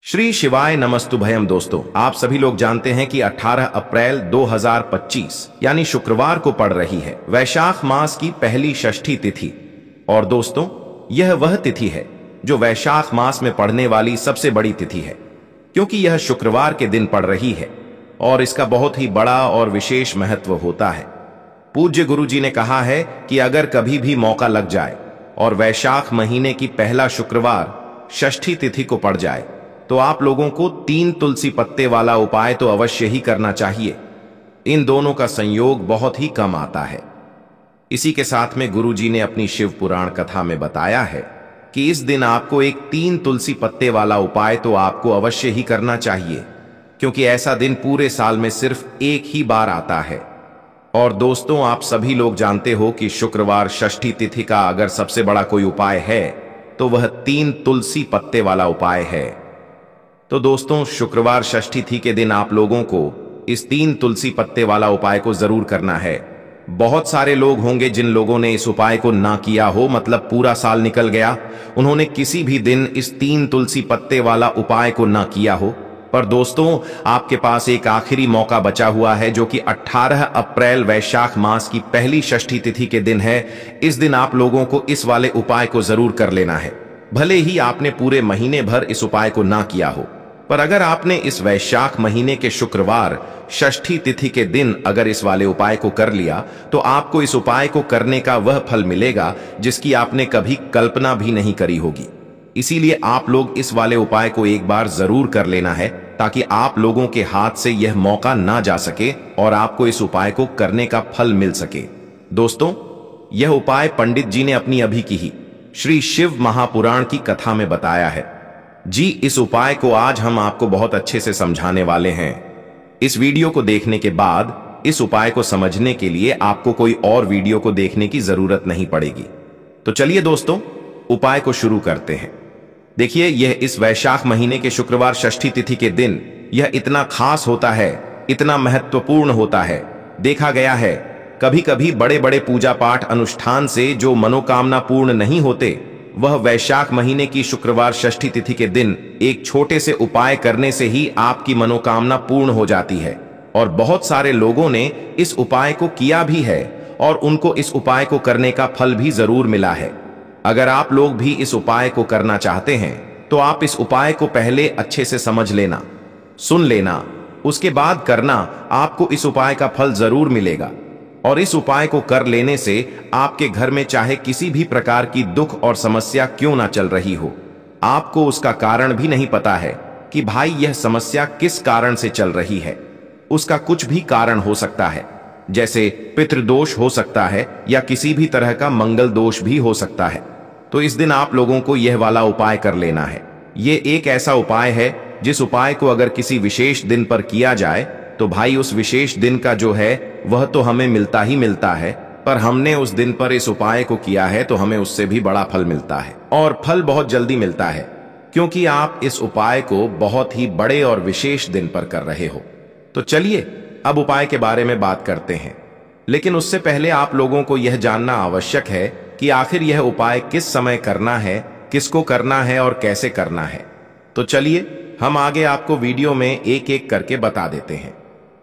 श्री शिवाय नमस्तुभयम। दोस्तों, आप सभी लोग जानते हैं कि 18 अप्रैल 2025 यानी शुक्रवार को पड़ रही है वैशाख मास की पहली षष्ठी तिथि। और दोस्तों, यह वह तिथि है जो वैशाख मास में पड़ने वाली सबसे बड़ी तिथि है, क्योंकि यह शुक्रवार के दिन पड़ रही है और इसका बहुत ही बड़ा और विशेष महत्व होता है। पूज्य गुरु जी ने कहा है कि अगर कभी भी मौका लग जाए और वैशाख महीने की पहला शुक्रवार षष्ठी तिथि को पड़ जाए तो आप लोगों को 3 तुलसी पत्ते वाला उपाय तो अवश्य ही करना चाहिए। इन दोनों का संयोग बहुत ही कम आता है। इसी के साथ में गुरु जी ने अपनी शिव पुराण कथा में बताया है कि इस दिन आपको एक 3 तुलसी पत्ते वाला उपाय तो आपको अवश्य ही करना चाहिए, क्योंकि ऐसा दिन पूरे साल में सिर्फ एक ही बार आता है। और दोस्तों, आप सभी लोग जानते हो कि शुक्रवार षष्ठी तिथि का अगर सबसे बड़ा कोई उपाय है तो वह 3 तुलसी पत्ते वाला उपाय है। तो दोस्तों, शुक्रवार षष्ठी तिथि के दिन आप लोगों को इस 3 तुलसी पत्ते वाला उपाय को जरूर करना है। बहुत सारे लोग होंगे जिन लोगों ने इस उपाय को ना किया हो, मतलब पूरा साल निकल गया, उन्होंने किसी भी दिन इस 3 तुलसी पत्ते वाला उपाय को ना किया हो। पर दोस्तों, आपके पास एक आखिरी मौका बचा हुआ है, जो कि 18 अप्रैल वैशाख मास की पहली षष्ठी तिथि के दिन है। इस दिन आप लोगों को इस वाले उपाय को जरूर कर लेना है। भले ही आपने पूरे महीने भर इस उपाय को ना किया हो, पर अगर आपने इस वैशाख महीने के शुक्रवार षष्ठी तिथि के दिन अगर इस वाले उपाय को कर लिया तो आपको इस उपाय को करने का वह फल मिलेगा जिसकी आपने कभी कल्पना भी नहीं करी होगी। इसीलिए आप लोग इस वाले उपाय को एक बार जरूर कर लेना है, ताकि आप लोगों के हाथ से यह मौका ना जा सके और आपको इस उपाय को करने का फल मिल सके। दोस्तों, यह उपाय पंडित जी ने अपनी अभी की ही श्री शिव महापुराण की कथा में बताया है। जी, इस उपाय को आज हम आपको बहुत अच्छे से समझाने वाले हैं। इस वीडियो को देखने के बाद इस उपाय को समझने के लिए आपको कोई और वीडियो को देखने की जरूरत नहीं पड़ेगी। तो चलिए दोस्तों, उपाय को शुरू करते हैं। देखिए, यह इस वैशाख महीने के शुक्रवार षष्ठी तिथि के दिन यह इतना खास होता है, इतना महत्वपूर्ण होता है। देखा गया है कभी कभी बड़े बड़े पूजा पाठ अनुष्ठान से जो मनोकामना पूर्ण नहीं होते, वह वैशाख महीने की शुक्रवार षष्ठी तिथि के दिन एक छोटे से उपाय करने से ही आपकी मनोकामना पूर्ण हो जाती है। और बहुत सारे लोगों ने इस उपाय को किया भी है और उनको इस उपाय को करने का फल भी जरूर मिला है। अगर आप लोग भी इस उपाय को करना चाहते हैं तो आप इस उपाय को पहले अच्छे से समझ लेना, सुन लेना, उसके बाद करना। आपको इस उपाय का फल जरूर मिलेगा। और इस उपाय को कर लेने से आपके घर में चाहे किसी भी प्रकार की दुख और समस्या क्यों ना चल रही हो, आपको उसका कारण भी नहीं पता है कि भाई यह समस्या किस कारण से चल रही है। उसका कुछ भी कारण हो सकता है, जैसे पितृदोष हो सकता है या किसी भी तरह का मंगल दोष भी हो सकता है। तो इस दिन आप लोगों को यह वाला उपाय कर लेना है। ये एक ऐसा उपाय है जिस उपाय को अगर किसी विशेष दिन पर किया जाए तो भाई उस विशेष दिन का जो है वह तो हमें मिलता ही मिलता है, पर हमने उस दिन पर इस उपाय को किया है तो हमें उससे भी बड़ा फल मिलता है। और फल बहुत जल्दी मिलता है, क्योंकि आप इस उपाय को बहुत ही बड़े और विशेष दिन पर कर रहे हो। तो चलिए अब उपाय के बारे में बात करते हैं। लेकिन उससे पहले आप लोगों को यह जानना आवश्यक है कि आखिर यह उपाय किस समय करना है, किसको करना है और कैसे करना है। तो चलिए हम आगे आपको वीडियो में एक एक करके बता देते हैं।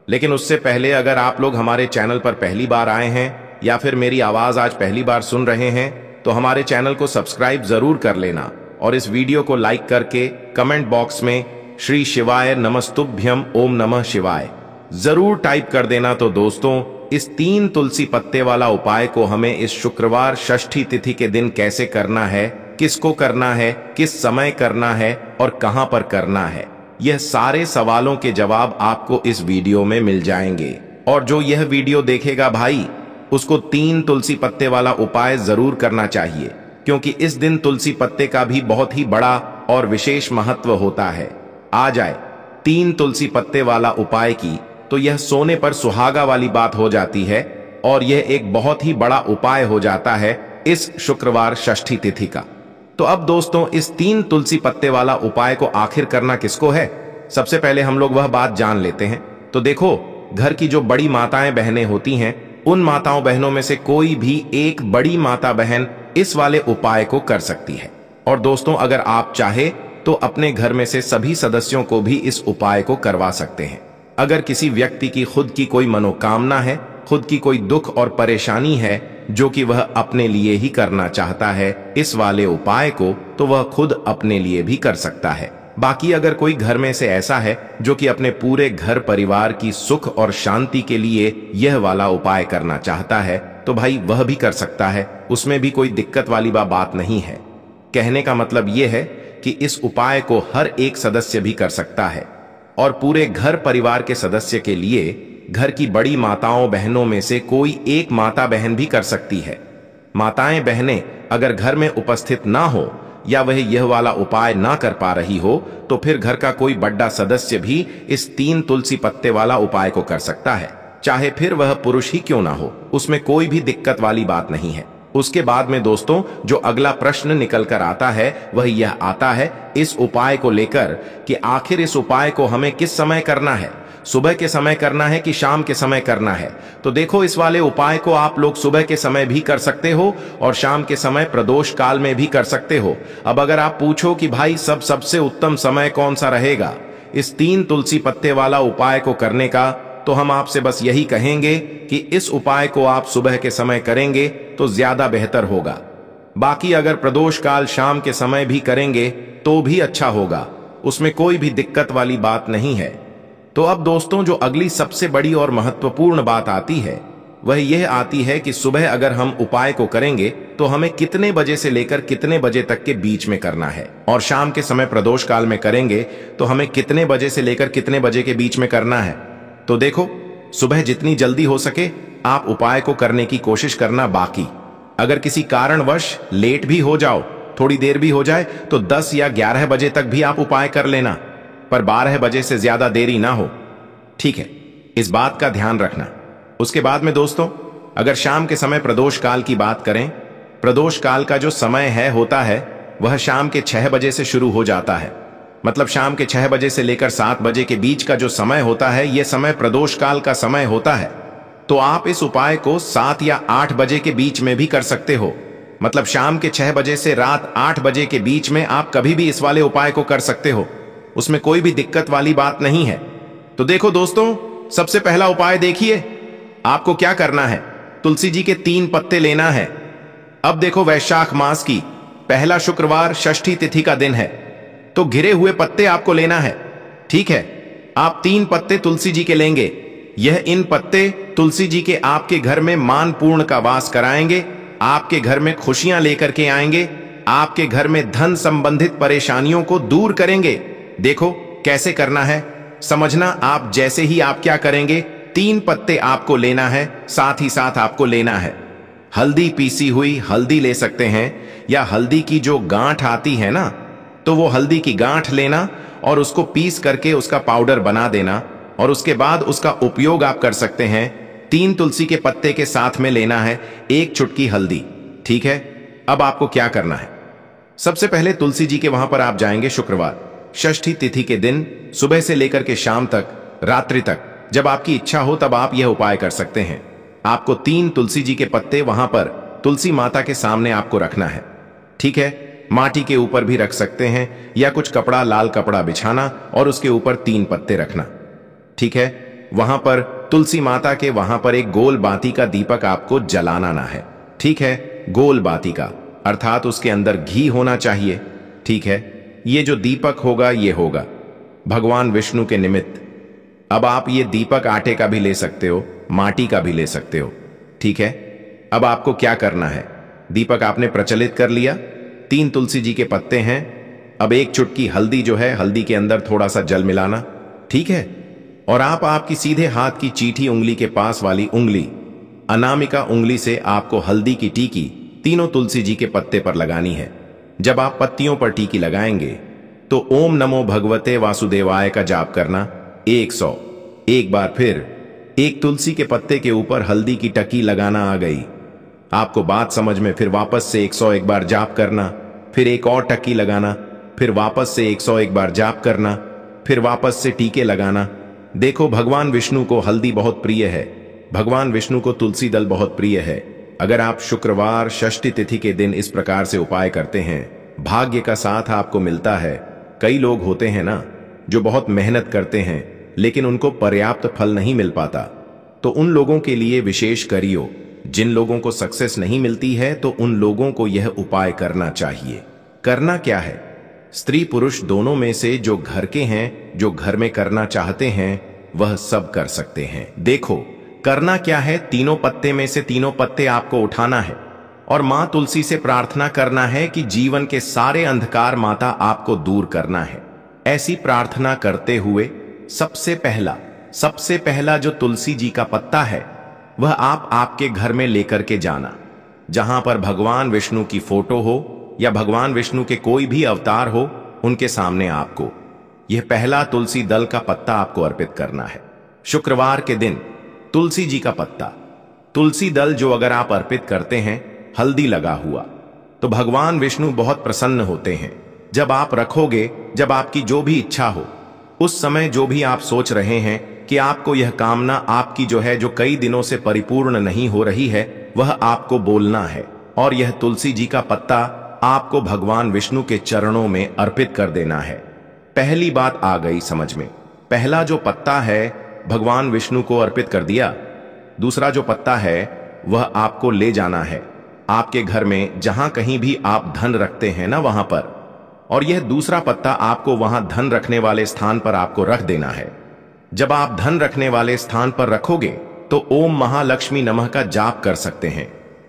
लेकिन उससे पहले अगर आप लोग हमारे चैनल पर पहली बार आए हैं या फिर मेरी आवाज आज पहली बार सुन रहे हैं तो हमारे चैनल को सब्सक्राइब जरूर कर लेना और इस वीडियो को लाइक करके कमेंट बॉक्स में श्री शिवाय नमस्तुभ्यम ओम नमः शिवाय जरूर टाइप कर देना। तो दोस्तों, इस 3 तुलसी पत्ते वाला उपाय को हमें इस शुक्रवार षष्ठी तिथि के दिन कैसे करना है, किसको करना है, किस समय करना है और कहां पर करना है, यह सारे सवालों के जवाब आपको इस वीडियो में मिल जाएंगे। और जो यह वीडियो देखेगा भाई, उसको 3 तुलसी पत्ते वाला उपाय जरूर करना चाहिए, क्योंकि इस दिन तुलसी पत्ते का भी बहुत ही बड़ा और विशेष महत्व होता है। आ जाए 3 तुलसी पत्ते वाला उपाय की तो यह सोने पर सुहागा वाली बात हो जाती है और यह एक बहुत ही बड़ा उपाय हो जाता है इस शुक्रवार षष्ठी तिथि का। तो अब दोस्तों, इस 3 तुलसी पत्ते वाला उपाय को आखिर करना किसको है, सबसे पहले हम लोग वह बात जान लेते हैं। तो देखो, घर की जो बड़ी माताएं बहनें होती हैं, उन माताओं बहनों में से कोई भी एक बड़ी माता बहन इस वाले उपाय को कर सकती है। और दोस्तों, अगर आप चाहे तो अपने घर में से सभी सदस्यों को भी इस उपाय को करवा सकते हैं। अगर किसी व्यक्ति की खुद की कोई मनोकामना है, खुद की कोई दुख और परेशानी है जो कि वह अपने लिए ही करना चाहता है इस वाले उपाय को, तो वह खुद अपने लिए भी कर सकता है। बाकी अगर कोई घर में से ऐसा है जो कि अपने पूरे घर परिवार की सुख और शांति के लिए यह वाला उपाय करना चाहता है, तो भाई वह भी कर सकता है, उसमें भी कोई दिक्कत वाली बात नहीं है। कहने का मतलब यह है कि इस उपाय को हर एक सदस्य भी कर सकता है और पूरे घर परिवार के सदस्य के लिए घर की बड़ी माताओं बहनों में से कोई एक माता बहन भी कर सकती है। माताएं बहनें अगर घर में उपस्थित ना हो या वह यह वाला उपाय ना कर पा रही हो, तो फिर घर का कोई बड़ा सदस्य भी इस 3 तुलसी पत्ते वाला उपाय को कर सकता है, चाहे फिर वह पुरुष ही क्यों ना हो, उसमें कोई भी दिक्कत वाली बात नहीं है। उसके बाद में दोस्तों जो अगला प्रश्न निकल कर आता है वह यह आता है इस उपाय को लेकर कि आखिर इस उपाय को हमें किस समय करना है, सुबह के समय करना है कि शाम के समय करना है। तो देखो इस वाले उपाय को आप लोग सुबह के समय भी कर सकते हो और शाम के समय प्रदोष काल में भी कर सकते हो। अब अगर आप पूछो कि भाई सबसे उत्तम समय कौन सा रहेगा इस 3 तुलसी पत्ते वाला उपाय को करने का, तो हम आपसे बस यही कहेंगे कि इस उपाय को आप सुबह के समय करेंगे तो ज्यादा बेहतर होगा। बाकी अगर प्रदोष काल शाम के समय भी करेंगे तो भी अच्छा होगा, उसमें कोई भी दिक्कत वाली बात नहीं है। तो अब दोस्तों जो अगली सबसे बड़ी और महत्वपूर्ण बात आती है वह यह आती है कि सुबह अगर हम उपाय को करेंगे तो हमें कितने बजे से लेकर कितने बजे तक के बीच में करना है, और शाम के समय प्रदोष काल में करेंगे तो हमें कितने बजे से लेकर कितने बजे के बीच में करना है। तो देखो सुबह जितनी जल्दी हो सके आप उपाय को करने की कोशिश करना। बाकी अगर किसी कारणवश लेट भी हो जाओ, थोड़ी देर भी हो जाए, तो 10 या 11 बजे तक भी आप उपाय कर लेना, पर 12 बजे से ज्यादा देरी ना हो, ठीक है, इस बात का ध्यान रखना। उसके बाद में दोस्तों अगर शाम के समय प्रदोष काल की बात करें, प्रदोष काल का जो समय है होता है वह शाम के 6 बजे से शुरू हो जाता है। मतलब शाम के 6 बजे से लेकर 7 बजे के बीच का जो समय होता है यह समय प्रदोष काल का समय होता है। तो आप इस उपाय को 7 या 8 बजे के बीच में भी कर सकते हो। मतलब शाम के 6 बजे से रात 8 बजे के बीच में आप कभी भी इस वाले उपाय को कर सकते हो, उसमें कोई भी दिक्कत वाली बात नहीं है। तो देखो दोस्तों सबसे पहला उपाय देखिए, आपको क्या करना है, तुलसी जी के 3 पत्ते लेना है। अब देखो वैशाख मास की पहला शुक्रवार षष्ठी तिथि का दिन है, तो घिरे हुए पत्ते आपको लेना है, ठीक है। आप 3 पत्ते तुलसी जी के लेंगे। यह इन पत्ते तुलसी जी के आपके घर में मान पूर्ण का वास कराएंगे, आपके घर में खुशियां लेकर के आएंगे, आपके घर में धन संबंधित परेशानियों को दूर करेंगे। देखो कैसे करना है समझना। आप जैसे ही आप क्या करेंगे, 3 पत्ते आपको लेना है, साथ ही साथ आपको लेना है हल्दी, पीसी हुई हल्दी ले सकते हैं, या हल्दी की जो गांठ आती है ना, तो वो हल्दी की गांठ लेना और उसको पीस करके उसका पाउडर बना देना, और उसके बाद उसका उपयोग आप कर सकते हैं। 3 तुलसी के पत्ते के साथ में लेना है 1 चुटकी हल्दी, ठीक है। अब आपको क्या करना है, सबसे पहले तुलसी जी के वहां पर आप जाएंगे शुक्रवार षष्ठी तिथि के दिन सुबह से लेकर के शाम तक, रात्रि तक, जब आपकी इच्छा हो तब आप यह उपाय कर सकते हैं। आपको 3 तुलसी जी के पत्ते वहां पर तुलसी माता के सामने आपको रखना है, ठीक है। माटी के ऊपर भी रख सकते हैं या कुछ कपड़ा, लाल कपड़ा बिछाना और उसके ऊपर 3 पत्ते रखना, ठीक है। वहां पर तुलसी माता के वहां पर एक गोल बाती का दीपक आपको जलाना ना है, ठीक है। गोल बाती का अर्थात उसके अंदर घी होना चाहिए, ठीक है। ये जो दीपक होगा ये होगा भगवान विष्णु के निमित्त। अब आप ये दीपक आटे का भी ले सकते हो, माटी का भी ले सकते हो, ठीक है। अब आपको क्या करना है, दीपक आपने प्रचलित कर लिया, 3 तुलसी जी के पत्ते हैं। अब 1 चुटकी हल्दी जो है, हल्दी के अंदर थोड़ा सा जल मिलाना, ठीक है। और आप आपकी सीधे हाथ की चीठी उंगली के पास वाली उंगली अनामिका उंगली से आपको हल्दी की टीकी तीनों तुलसी जी के पत्ते पर लगानी है। जब आप पत्तियों पर टीकी लगाएंगे तो ओम नमो भगवते वासुदेवाय का जाप करना 100। एक बार फिर 1 तुलसी के पत्ते के ऊपर हल्दी की टकी लगाना आ गई आपको बात समझ में। फिर वापस से 101 बार जाप करना, फिर एक और टकी लगाना, फिर वापस से 101 बार जाप करना, फिर वापस से टीके लगाना। देखो भगवान विष्णु को हल्दी बहुत प्रिय है, भगवान विष्णु को तुलसी दल बहुत प्रिय है। अगर आप शुक्रवार षष्ठी तिथि के दिन इस प्रकार से उपाय करते हैं, भाग्य का साथ आपको मिलता है, कई लोग होते हैं ना जो बहुत मेहनत करते हैं लेकिन उनको पर्याप्त फल नहीं मिल पाता, तो उन लोगों के लिए विशेष करियो। जिन लोगों को सक्सेस नहीं मिलती है तो उन लोगों को यह उपाय करना चाहिए। करना क्या है? स्त्री पुरुष दोनों में से जो घर के हैं, जो घर में करना चाहते हैं, वह सब कर सकते हैं। देखो करना क्या है, तीनों पत्ते में से तीनों पत्ते आपको उठाना है और मां तुलसी से प्रार्थना करना है कि जीवन के सारे अंधकार माता आपको दूर करना है। ऐसी प्रार्थना करते हुए सबसे पहला जो तुलसी जी का पत्ता है वह आप आपके घर में लेकर के जाना। जहां पर भगवान विष्णु की फोटो हो या भगवान विष्णु के कोई भी अवतार हो, उनके सामने आपको यह पहला तुलसी दल का पत्ता आपको अर्पित करना है। शुक्रवार के दिन तुलसी जी का पत्ता, तुलसी दल जो अगर आप अर्पित करते हैं हल्दी लगा हुआ, तो भगवान विष्णु बहुत प्रसन्न होते हैं। जब आप रखोगे, जब आपकी जो भी इच्छा हो, उस समय जो भी आप सोच रहे हैं कि आपको यह कामना आपकी जो है, जो कई दिनों से परिपूर्ण नहीं हो रही है, वह आपको बोलना है और यह तुलसी जी का पत्ता आपको भगवान विष्णु के चरणों में अर्पित कर देना है। पहली बात आ गई समझ में। पहला जो पत्ता है भगवान विष्णु को अर्पित कर दिया। दूसरा जो पत्ता है वह आपको ले जाना है आपके घर में, जहां कहीं भी आप धन रखते हैं ना वहां पर, और यह दूसरा पत्ता आपको वहां धन रखने वाले स्थान पर आपको रख देना है। जब आप धन रखने वाले स्थान पर रखोगे तो ओम महालक्ष्मी नमः का जाप कर सकते हैं,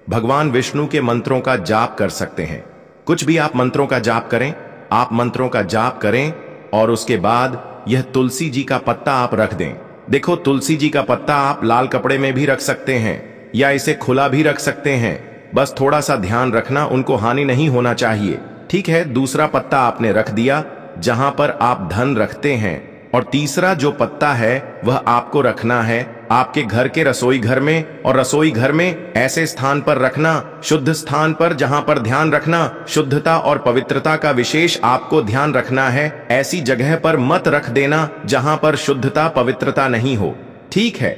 भगवान विष्णु के मंत्रों का जाप कर सकते हैं। कुछ भी आप मंत्रों का जाप करें, आप मंत्रों का जाप करें और उसके बाद यह तुलसी जी का पत्ता आप रख दें। देखो तुलसी जी का पत्ता आप लाल कपड़े में भी रख सकते हैं या इसे खुला भी रख सकते हैं, बस थोड़ा सा ध्यान रखना, उनको हानि नहीं होना चाहिए, ठीक है। दूसरा पत्ता आपने रख दिया जहां पर आप धन रखते हैं, और तीसरा जो पत्ता है वह आपको रखना है आपके घर के रसोई घर में, और रसोई घर में ऐसे स्थान पर रखना, शुद्ध स्थान पर, जहां पर ध्यान रखना, शुद्धता और पवित्रता का विशेष आपको ध्यान रखना है। ऐसी जगह पर मत रख देना जहां पर शुद्धता पवित्रता नहीं हो, ठीक है।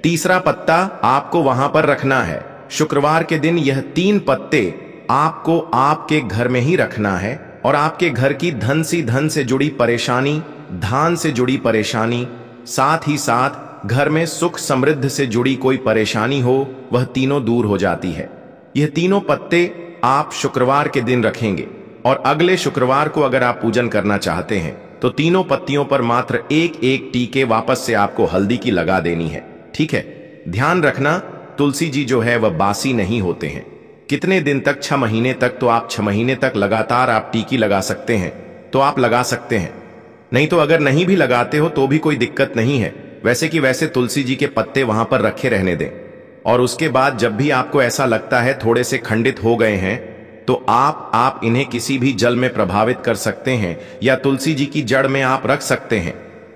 तीसरा पत्ता आपको वहां पर रखना है। शुक्रवार के दिन यह 3 पत्ते आपको आपके घर में ही रखना है, और आपके घर की धन से जुड़ी परेशानी, धान से जुड़ी परेशानी, साथ ही साथ घर में सुख समृद्ध से जुड़ी कोई परेशानी हो, वह तीनों दूर हो जाती है। यह तीनों पत्ते आप शुक्रवार के दिन रखेंगे, और अगले शुक्रवार को अगर आप पूजन करना चाहते हैं तो तीनों पत्तियों पर मात्र एक एक टीके वापस से आपको हल्दी की लगा देनी है, ठीक है। ध्यान रखना तुलसी जी जो है वह बासी नहीं होते हैं। कितने दिन तक? 6 महीने तक। तो आप 6 महीने तक लगातार आप टीकी लगा सकते हैं, तो आप लगा सकते हैं। नहीं तो अगर नहीं भी लगाते हो तो भी कोई दिक्कत नहीं है, वैसे कि वैसे तुलसी जी के पत्ते वहां पर रखे रहने दें। और उसके बाद जब भी आपको ऐसा लगता है थोड़े से खंडित हो गए हैं, तो आप इन्हें किसी भी जल में प्रभावित कर सकते हैं या तुलसी जी की जड़ में आप रख सकते हैं।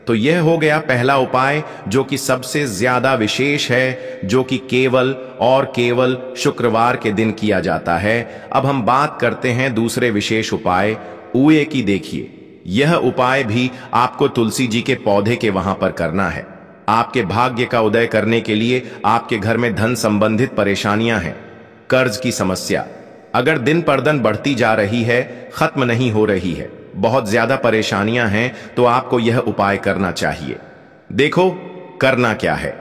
तो यह हो गया पहला उपाय जो कि सबसे ज्यादा विशेष है, जो कि केवल और केवल शुक्रवार के दिन किया जाता है। अब हम बात करते हैं दूसरे विशेष उपाय उए की। देखिए यह उपाय भी आपको तुलसी जी के पौधे के वहां पर करना है। आपके भाग्य का उदय करने के लिए आपके घर में धन संबंधित परेशानियां हैं, कर्ज की समस्या अगर दिन पर दिन बढ़ती जा रही है, खत्म नहीं हो रही है, बहुत ज्यादा परेशानियां हैं, तो आपको यह उपाय करना चाहिए। देखो करना क्या है,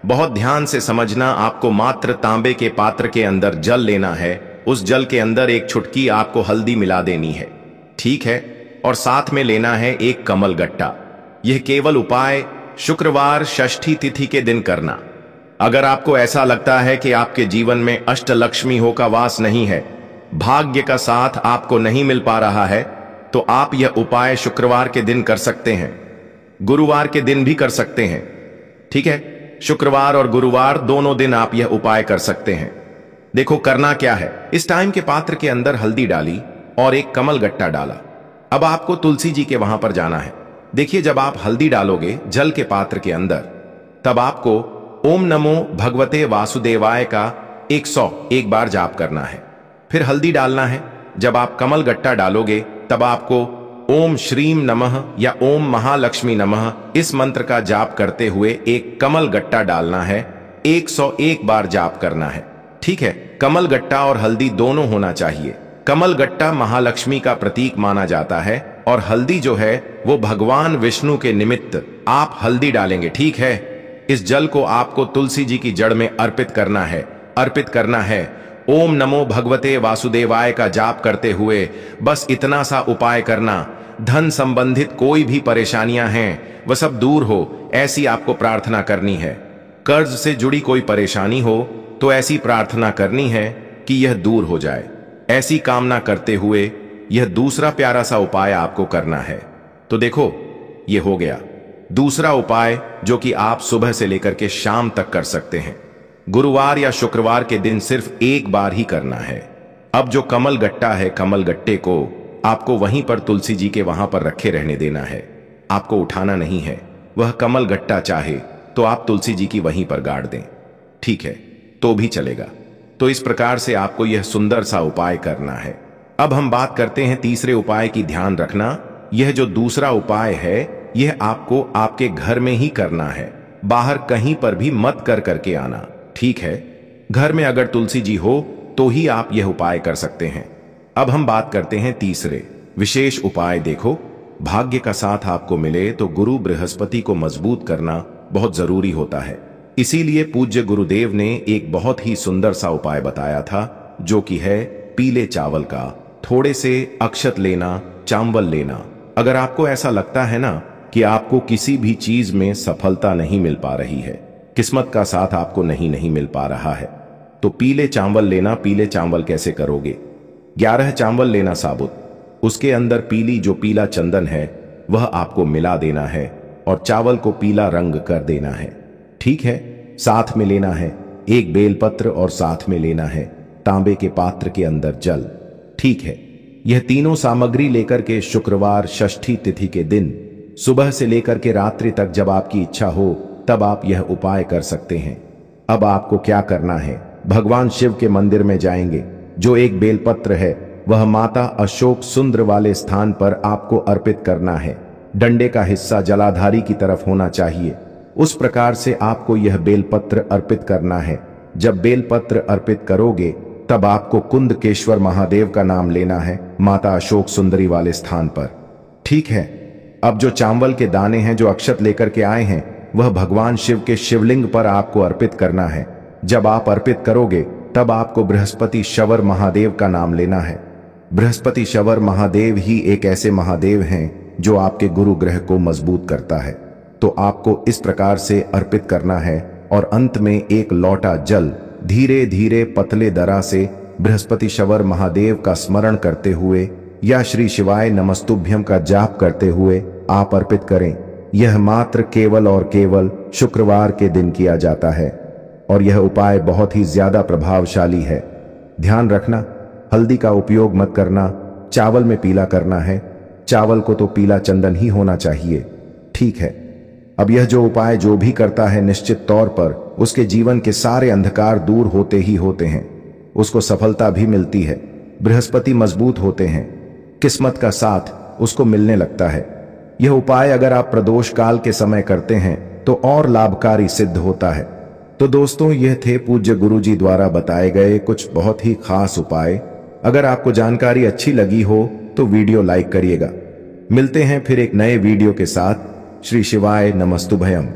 बहुत ध्यान से समझना। आपको मात्र तांबे के पात्र के अंदर जल लेना है, उस जल के अंदर एक चुटकी आपको हल्दी मिला देनी है, ठीक है। और साथ में लेना है एक कमल गट्टा। यह केवल उपाय शुक्रवार षष्ठी तिथि के दिन करना। अगर आपको ऐसा लगता है कि आपके जीवन में अष्टलक्ष्मी का वास नहीं है, भाग्य का साथ आपको नहीं मिल पा रहा है, तो आप यह उपाय शुक्रवार के दिन कर सकते हैं, गुरुवार के दिन भी कर सकते हैं, ठीक है। शुक्रवार और गुरुवार दोनों दिन आप यह उपाय कर सकते हैं। देखो करना क्या है, इस टाइम के पात्र के अंदर हल्दी डाली और एक कमल गट्टा डाला। अब आपको तुलसी जी के वहां पर जाना है। देखिए जब आप हल्दी डालोगे जल के पात्र के अंदर, तब आपको ओम नमो भगवते वासुदेवाय का 101 बार जाप करना है, फिर हल्दी डालना है। जब आप कमल गट्टा डालोगे तब आपको ओम श्रीम नमः या ओम महालक्ष्मी नमः इस मंत्र का जाप करते हुए एक कमल गट्टा डालना है, 101 बार जाप करना है, ठीक है। कमल गट्टा और हल्दी दोनों होना चाहिए। कमल गट्टा महालक्ष्मी का प्रतीक माना जाता है, और हल्दी जो है वो भगवान विष्णु के निमित्त आप हल्दी डालेंगे, ठीक है। इस जल को आपको तुलसी जी की जड़ में अर्पित करना है। ओम नमो भगवते वासुदेवाय का जाप करते हुए बस इतना सा उपाय करना। धन संबंधित कोई भी परेशानियां हैं वह सब दूर हो, ऐसी आपको प्रार्थना करनी है। कर्ज से जुड़ी कोई परेशानी हो तो ऐसी प्रार्थना करनी है कि यह दूर हो जाए। ऐसी कामना करते हुए यह दूसरा प्यारा सा उपाय आपको करना है। तो देखो, यह हो गया दूसरा उपाय, जो कि आप सुबह से लेकर के शाम तक कर सकते हैं। गुरुवार या शुक्रवार के दिन सिर्फ एक बार ही करना है। अब जो कमल गट्टा है, कमल गट्टे को आपको वहीं पर तुलसी जी के वहां पर रखे रहने देना है, आपको उठाना नहीं है। वह कमल गट्टा चाहे तो आप तुलसी जी की वहीं पर गाड़ दें, ठीक है, तो भी चलेगा। तो इस प्रकार से आपको यह सुंदर सा उपाय करना है। अब हम बात करते हैं तीसरे उपाय की। ध्यान रखना, यह जो दूसरा उपाय है यह आपको आपके घर में ही करना है, बाहर कहीं पर भी मत करके आना, ठीक है। घर में अगर तुलसी जी हो तो ही आप यह उपाय कर सकते हैं। अब हम बात करते हैं तीसरे विशेष उपाय। देखो, भाग्य का साथ आपको मिले तो गुरु बृहस्पति को मजबूत करना बहुत जरूरी होता है। इसीलिए पूज्य गुरुदेव ने एक बहुत ही सुंदर सा उपाय बताया था, जो कि है पीले चावल का थोड़े से अक्षत लेना, चावल लेना। अगर आपको ऐसा लगता है ना कि आपको किसी भी चीज में सफलता नहीं मिल पा रही है, किस्मत का साथ आपको नहीं मिल पा रहा है, तो पीले चावल लेना। पीले चावल कैसे करोगे? 11 चावल लेना साबुत, उसके अंदर जो पीला चंदन है वह आपको मिला देना है और चावल को पीला रंग कर देना है, ठीक है। साथ में लेना है एक बेलपत्र और साथ में लेना है तांबे के पात्र के अंदर जल, ठीक है। यह तीनों सामग्री लेकर के शुक्रवार षष्ठी तिथि के दिन सुबह से लेकर के रात्रि तक जब आपकी इच्छा हो तब आप यह उपाय कर सकते हैं। अब आपको क्या करना है? भगवान शिव के मंदिर में जाएंगे। जो एक बेलपत्र है वह माता अशोक सुंदर वाले स्थान पर आपको अर्पित करना है। डंडे का हिस्सा जलाधारी की तरफ होना चाहिए। उस प्रकार से आपको यह बेलपत्र अर्पित करना है। जब बेलपत्र अर्पित करोगे तब आपको कुंदकेश्वर महादेव का नाम लेना है माता अशोक सुंदरी वाले स्थान पर, ठीक है। अब जो चावल के दाने हैं, जो अक्षत लेकर के आए हैं, वह भगवान शिव के शिवलिंग पर आपको अर्पित करना है। जब आप अर्पित करोगे तब आपको बृहस्पति शवर महादेव का नाम लेना है। बृहस्पति शवर महादेव ही एक ऐसे महादेव हैं जो आपके गुरु ग्रह को मजबूत करता है। तो आपको इस प्रकार से अर्पित करना है और अंत में एक लोटा जल धीरे धीरे पतले दरा से बृहस्पति शवर महादेव का स्मरण करते हुए या श्री शिवाय नमस्तुभ्यम का जाप करते हुए आप अर्पित करें। यह मात्र केवल और केवल शुक्रवार के दिन किया जाता है और यह उपाय बहुत ही ज्यादा प्रभावशाली है। ध्यान रखना, हल्दी का उपयोग मत करना, चावल में पीला करना है। चावल को तो पीला चंदन ही होना चाहिए, ठीक है। अब यह जो उपाय जो भी करता है, निश्चित तौर पर उसके जीवन के सारे अंधकार दूर होते ही होते हैं, उसको सफलता भी मिलती है, बृहस्पति मजबूत होते हैं, किस्मत का साथ उसको मिलने लगता है। यह उपाय अगर आप प्रदोष काल के समय करते हैं तो और लाभकारी सिद्ध होता है। तो दोस्तों, यह थे पूज्य गुरुजी द्वारा बताए गए कुछ बहुत ही खास उपाय। अगर आपको जानकारी अच्छी लगी हो तो वीडियो लाइक करिएगा। मिलते हैं फिर एक नए वीडियो के साथ। श्री शिवाय नमस्तुभयम।